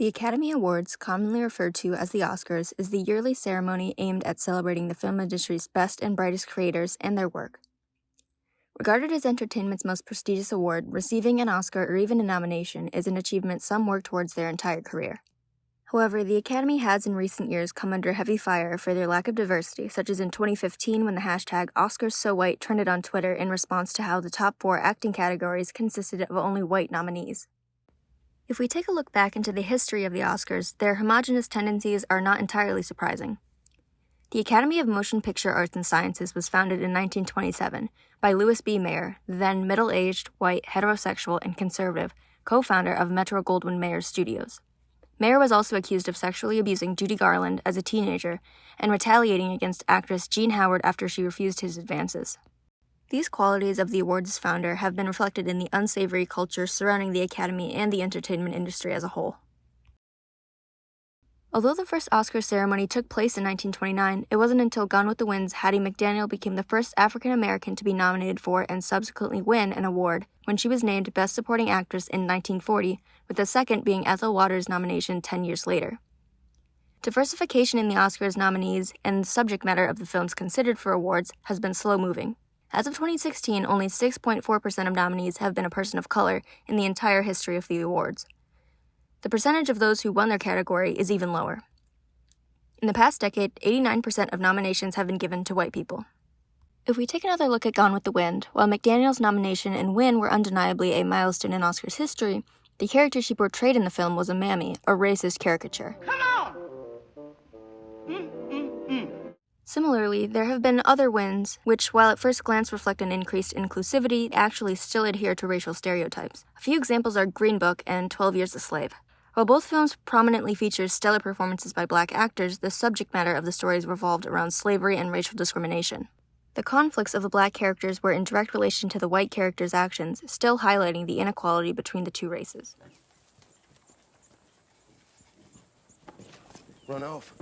The Academy Awards, commonly referred to as the Oscars, is the yearly ceremony aimed at celebrating the film industry's best and brightest creators and their work. Regarded as entertainment's most prestigious award, receiving an Oscar or even a nomination is an achievement some work towards their entire career. However, the Academy has in recent years come under heavy fire for their lack of diversity, such as in 2015 when the hashtag #OscarsSoWhite trended on Twitter in response to how the top 4 acting categories consisted of only white nominees. If we take a look back into the history of the Oscars, their homogenous tendencies are not entirely surprising. The Academy of Motion Picture Arts and Sciences was founded in 1927 by Louis B. Mayer, the then middle-aged, white, heterosexual, and conservative, co-founder of Metro-Goldwyn-Mayer Studios. Mayer was also accused of sexually abusing Judy Garland as a teenager and retaliating against actress Jean Howard after she refused his advances. These qualities of the award's founder have been reflected in the unsavory culture surrounding the Academy and the entertainment industry as a whole. Although the first Oscar ceremony took place in 1929, it wasn't until Gone with the Wind's Hattie McDaniel became the first African-American to be nominated for and subsequently win an award when she was named Best Supporting Actress in 1940, with the second being Ethel Waters' nomination 10 years later. Diversification in the Oscars nominees and the subject matter of the films considered for awards has been slow-moving. As of 2016, only 6.4% of nominees have been a person of color in the entire history of the awards. The percentage of those who won their category is even lower. In the past decade, 89% of nominations have been given to white people. If we take another look at Gone with the Wind, while McDaniel's nomination and win were undeniably a milestone in Oscars history, the character she portrayed in the film was a mammy, a racist caricature. Come on! Similarly, there have been other wins, which, while at first glance reflect an increased inclusivity, actually still adhere to racial stereotypes. A few examples are Green Book and 12 Years a Slave. While both films prominently feature stellar performances by black actors, the subject matter of the stories revolved around slavery and racial discrimination. The conflicts of the black characters were in direct relation to the white characters' actions, still highlighting the inequality between the two races. Run off.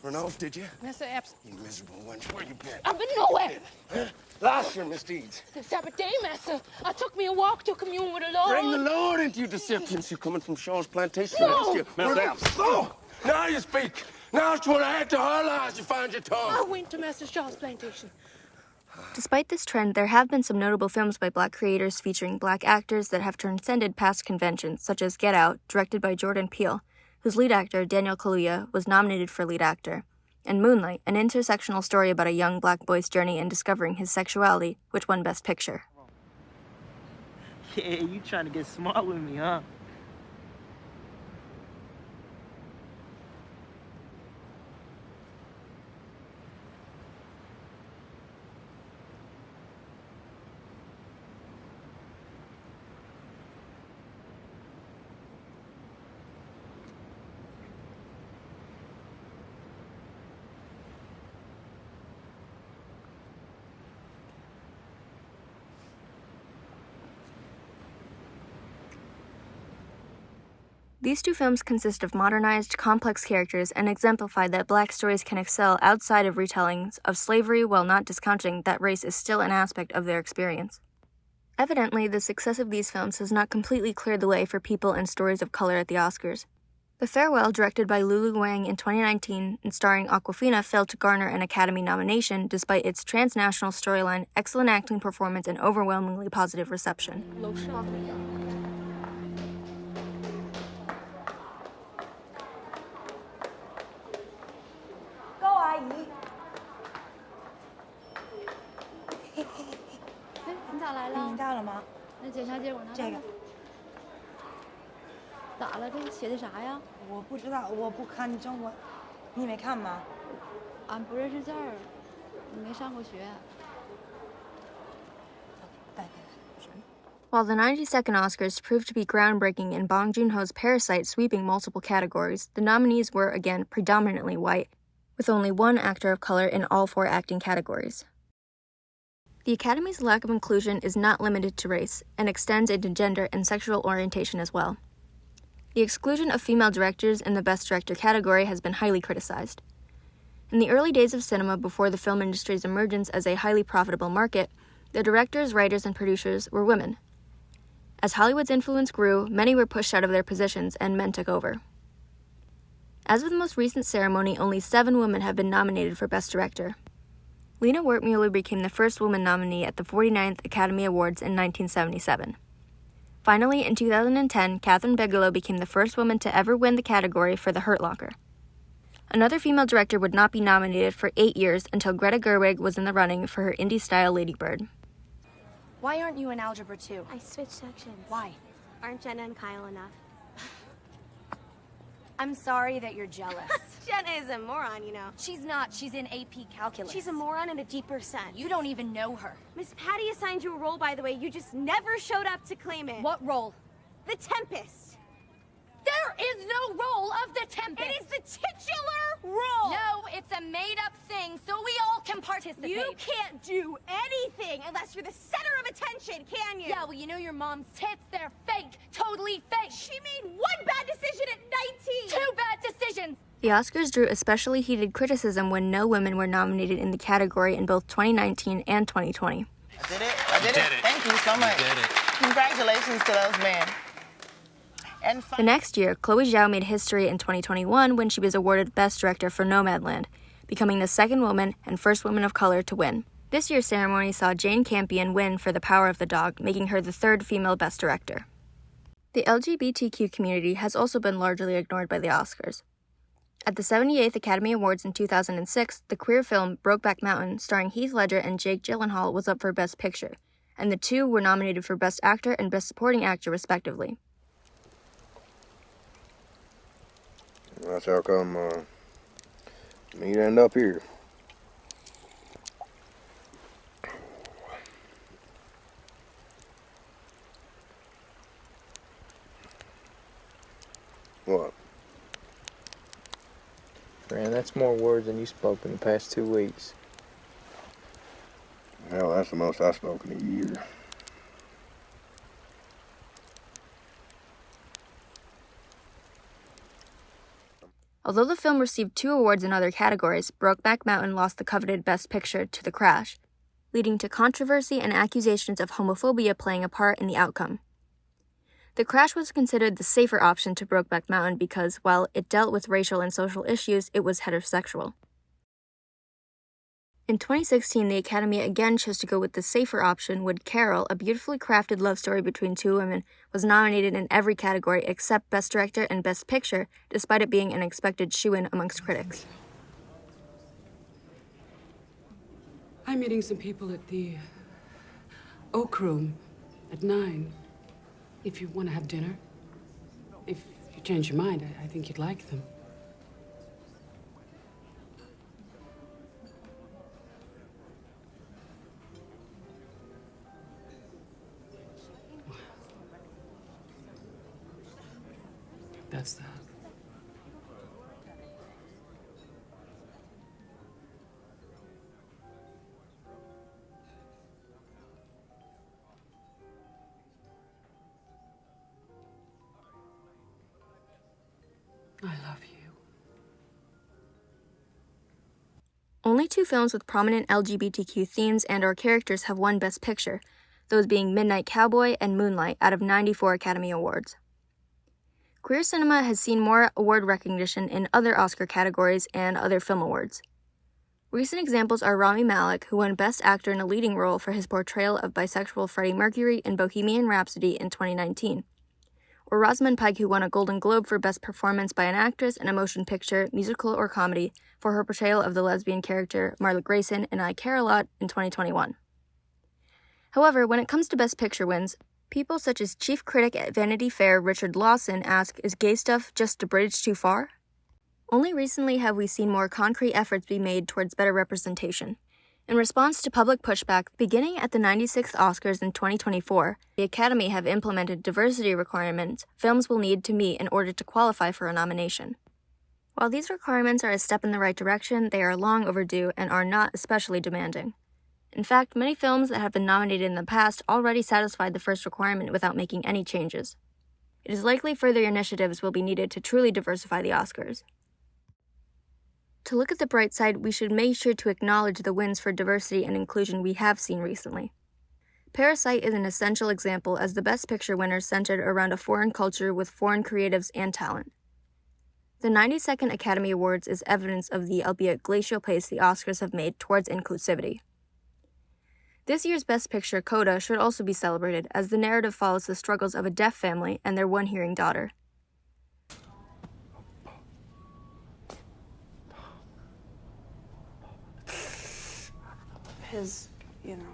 Run off, did you? Mr. Epps. You miserable wench. Where you been? I've been nowhere. Huh? Last year, misdeeds. The Sabbath day, master. I took me a walk to commune with the Lord. Bring the Lord into your deceptions. You're coming from Shaw's plantation No. last year. Mr. Epps. Oh! Now you speak. Now it's when I add to her lies you find your I tongue. went to Master Shaw's plantation. Despite this trend, there have been some notable films by black creators featuring black actors that have transcended past conventions, such as Get Out, directed by Jordan Peele, whose lead actor, Daniel Kaluuya, was nominated for lead actor, and Moonlight, an intersectional story about a young black boy's journey in discovering his sexuality, which won Best Picture. Yeah, you trying to get smart with me, huh? These two films consist of modernized, complex characters and exemplify that black stories can excel outside of retellings of slavery while not discounting that race is still an aspect of their experience. Evidently, the success of these films has not completely cleared the way for people and stories of color at the Oscars. The Farewell, directed by Lulu Wang in 2019 and starring Awkwafina, failed to garner an Academy nomination despite its transnational storyline, excellent acting performance, and overwhelmingly positive reception. While the 92nd Oscars proved to be groundbreaking in Bong Joon-ho's Parasite sweeping multiple categories, the nominees were, again, predominantly white, with only one actor of color in all 4 acting categories. The Academy's lack of inclusion is not limited to race, and extends into gender and sexual orientation as well. The exclusion of female directors in the Best Director category has been highly criticized. In the early days of cinema before the film industry's emergence as a highly profitable market, the directors, writers, and producers were women. As Hollywood's influence grew, many were pushed out of their positions and men took over. As with the most recent ceremony, only 7 women have been nominated for Best Director. Lena Wertmuller became the first woman nominee at the 49th Academy Awards in 1977. Finally, in 2010, Kathryn Bigelow became the first woman to ever win the category for The Hurt Locker. Another female director would not be nominated for 8 years until Greta Gerwig was in the running for her indie-style Lady Bird. Why aren't you in Algebra 2? I switched sections. Why? Aren't Jenna and Kyle enough? I'm sorry that you're jealous. Jenna is a moron, you know. She's not. She's in AP Calculus. She's a moron in a deeper sense. You don't even know her. Miss Patty assigned you a role, by the way. You just never showed up to claim it. What role? The Tempest. There is no role of the Tempest. It is the titular role. No, it's a made-up thing, so we all can participate. You can't do anything unless you're the center of attention, can you? Yeah, well, you know your mom's tits. They're fake. Totally fake. She made one bad decision at 19. 2 bad decisions. The Oscars drew especially heated criticism when no women were nominated in the category in both 2019 and 2020. I did it. Thank you so much. You did it. Congratulations to those men. And The next year, Chloe Zhao made history in 2021 when she was awarded Best Director for Nomadland, becoming the second woman and first woman of color to win. This year's ceremony saw Jane Campion win for The Power of the Dog, making her the 3rd female Best Director. The LGBTQ community has also been largely ignored by the Oscars. At the 78th Academy Awards in 2006, the queer film Brokeback Mountain, starring Heath Ledger and Jake Gyllenhaal, was up for Best Picture, and the two were nominated for Best Actor and Best Supporting Actor, respectively. That's how come me'd end up here. What? Man, that's more words than you spoke in the past 2 weeks. Hell, that's the most I've spoken in a year. Although the film received 2 awards in other categories, Brokeback Mountain lost the coveted Best Picture to The Crash, leading to controversy and accusations of homophobia playing a part in the outcome. The Crash was considered the safer option to Brokeback Mountain because, while it dealt with racial and social issues, it was heterosexual. In 2016, the Academy again chose to go with the safer option when Carol, a beautifully crafted love story between 2 women, was nominated in every category except Best Director and Best Picture, despite it being an expected shoo-in amongst critics. I'm meeting some people at the Oak Room at 9. If you want to have dinner. If you change your mind, I think you'd like them. That's that. I love you. Only 2 films with prominent LGBTQ themes and/or characters have won Best Picture, those being Midnight Cowboy and Moonlight out of 94 Academy Awards. Queer cinema has seen more award recognition in other Oscar categories and other film awards. Recent examples are Rami Malek, who won Best Actor in a Leading Role for his portrayal of bisexual Freddie Mercury in Bohemian Rhapsody in 2019, or Rosamund Pike, who won a Golden Globe for Best Performance by an Actress in a Motion Picture, Musical, or Comedy for her portrayal of the lesbian character Marla Grayson in I Care a Lot in 2021. However, when it comes to Best Picture wins, people such as chief critic at Vanity Fair Richard Lawson ask, is gay stuff just a bridge too far? Only recently have we seen more concrete efforts be made towards better representation. In response to public pushback, beginning at the 96th Oscars in 2024, the Academy have implemented diversity requirements films will need to meet in order to qualify for a nomination. While these requirements are a step in the right direction, they are long overdue and are not especially demanding. In fact, many films that have been nominated in the past already satisfied the first requirement without making any changes. It is likely further initiatives will be needed to truly diversify the Oscars. To look at the bright side, we should make sure to acknowledge the wins for diversity and inclusion we have seen recently. Parasite is an essential example as the Best Picture winner centered around a foreign culture with foreign creatives and talent. The 92nd Academy Awards is evidence of the albeit glacial pace the Oscars have made towards inclusivity. This year's Best Picture, Coda, should also be celebrated, as the narrative follows the struggles of a deaf family and their one hearing daughter. His, you know.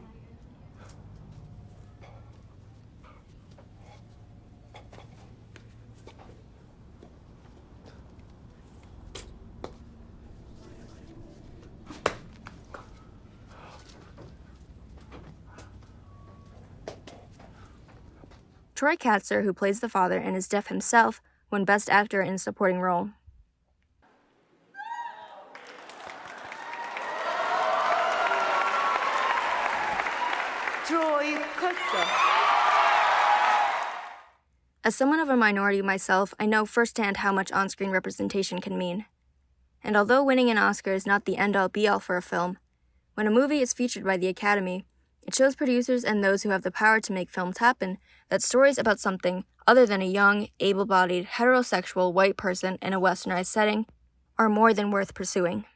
Troy Katzer, who plays the father and is deaf himself, won Best Actor in a Supporting Role. Troy Katzer. As someone of a minority myself, I know firsthand how much on-screen representation can mean. And although winning an Oscar is not the end-all be-all for a film, when a movie is featured by the Academy, it shows producers and those who have the power to make films happen that stories about something other than a young, able-bodied, heterosexual white person in a westernized setting are more than worth pursuing.